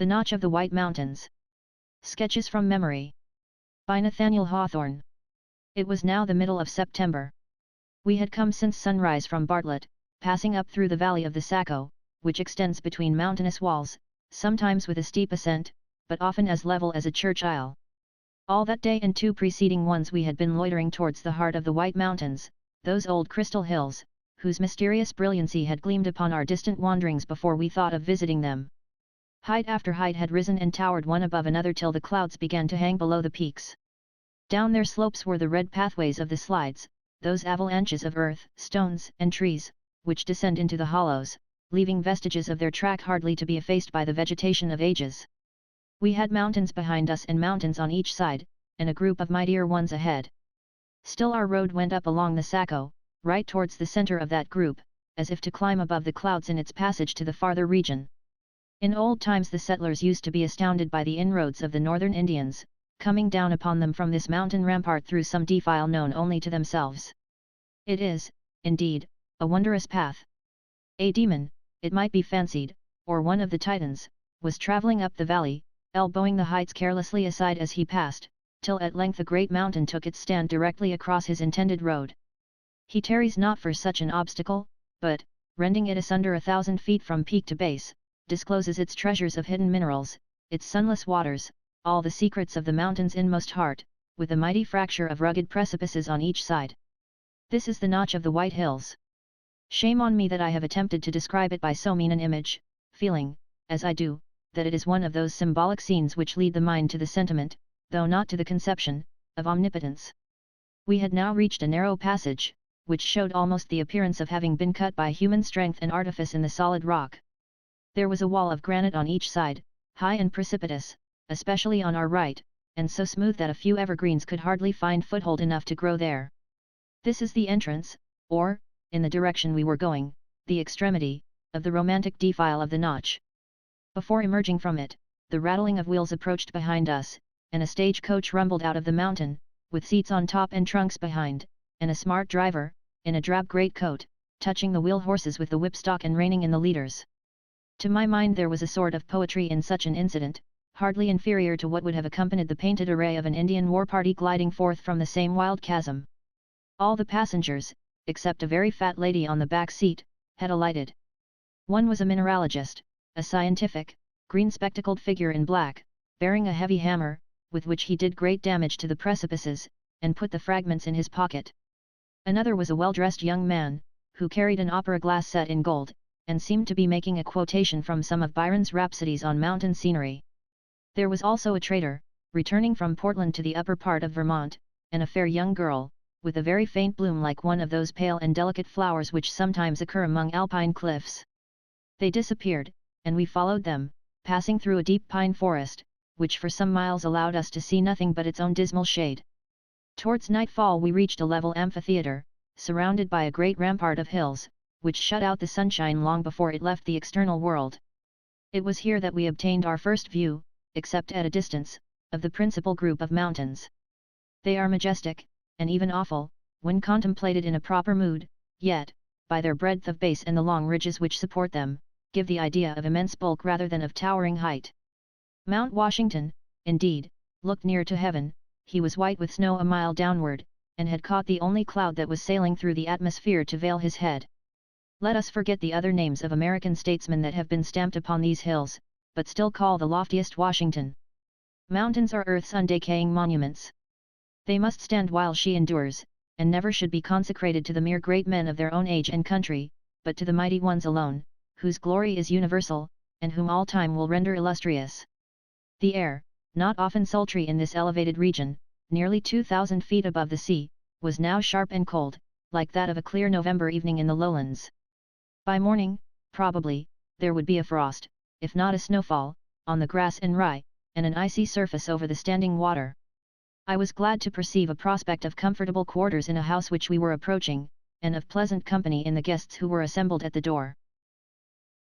The Notch of the White Mountains. Sketches from Memory. By Nathaniel Hawthorne. It was now the middle of September. We had come since sunrise from Bartlett, passing up through the valley of the Saco, which extends between mountainous walls, sometimes with a steep ascent, but often as level as a church aisle. All that day and 2 preceding ones we had been loitering towards the heart of the White Mountains, those old crystal hills, whose mysterious brilliancy had gleamed upon our distant wanderings before we thought of visiting them. Height after height had risen and towered one above another till the clouds began to hang below the peaks. Down their slopes were the red pathways of the slides, those avalanches of earth, stones, and trees, which descend into the hollows, leaving vestiges of their track hardly to be effaced by the vegetation of ages. We had mountains behind us and mountains on each side, and a group of mightier ones ahead. Still our road went up along the Saco, right towards the center of that group, as if to climb above the clouds in its passage to the farther region. In old times the settlers used to be astounded by the inroads of the northern Indians, coming down upon them from this mountain rampart through some defile known only to themselves. It is, indeed, a wondrous path. A demon, it might be fancied, or one of the Titans, was travelling up the valley, elbowing the heights carelessly aside as he passed, till at length a great mountain took its stand directly across his intended road. He tarries not for such an obstacle, but, rending it asunder 1,000 feet from peak to base, discloses its treasures of hidden minerals, its sunless waters, all the secrets of the mountain's inmost heart, with a mighty fracture of rugged precipices on each side. This is the Notch of the White Hills. Shame on me that I have attempted to describe it by so mean an image, feeling, as I do, that it is one of those symbolic scenes which lead the mind to the sentiment, though not to the conception, of omnipotence. We had now reached a narrow passage, which showed almost the appearance of having been cut by human strength and artifice in the solid rock. There was a wall of granite on each side, high and precipitous, especially on our right, and so smooth that a few evergreens could hardly find foothold enough to grow there. This is the entrance, or, in the direction we were going, the extremity, of the romantic defile of the Notch. Before emerging from it, the rattling of wheels approached behind us, and a stage-coach rumbled out of the mountain, with seats on top and trunks behind, and a smart driver, in a drab greatcoat, touching the wheel horses with the whipstock and reining in the leaders. To my mind there was a sort of poetry in such an incident, hardly inferior to what would have accompanied the painted array of an Indian war party gliding forth from the same wild chasm. All the passengers, except a very fat lady on the back seat, had alighted. One was a mineralogist, a scientific, green-spectacled figure in black, bearing a heavy hammer, with which he did great damage to the precipices, and put the fragments in his pocket. Another was a well-dressed young man, who carried an opera glass set in gold, and seemed to be making a quotation from some of Byron's rhapsodies on mountain scenery. There was also a trader, returning from Portland to the upper part of Vermont, and a fair young girl, with a very faint bloom like one of those pale and delicate flowers which sometimes occur among alpine cliffs. They disappeared, and we followed them, passing through a deep pine forest, which for some miles allowed us to see nothing but its own dismal shade. Towards nightfall we reached a level amphitheatre, surrounded by a great rampart of hills, which shut out the sunshine long before it left the external world. It was here that we obtained our first view, except at a distance, of the principal group of mountains. They are majestic, and even awful, when contemplated in a proper mood, yet, by their breadth of base and the long ridges which support them, give the idea of immense bulk rather than of towering height. Mount Washington, indeed, looked near to heaven. He was white with snow a mile downward, and had caught the only cloud that was sailing through the atmosphere to veil his head. Let us forget the other names of American statesmen that have been stamped upon these hills, but still call the loftiest Washington. Mountains are Earth's undecaying monuments. They must stand while she endures, and never should be consecrated to the mere great men of their own age and country, but to the mighty ones alone, whose glory is universal, and whom all time will render illustrious. The air, not often sultry in this elevated region, nearly 2,000 feet above the sea, was now sharp and cold, like that of a clear November evening in the lowlands. By morning, probably, there would be a frost, if not a snowfall, on the grass and rye, and an icy surface over the standing water. I was glad to perceive a prospect of comfortable quarters in a house which we were approaching, and of pleasant company in the guests who were assembled at the door.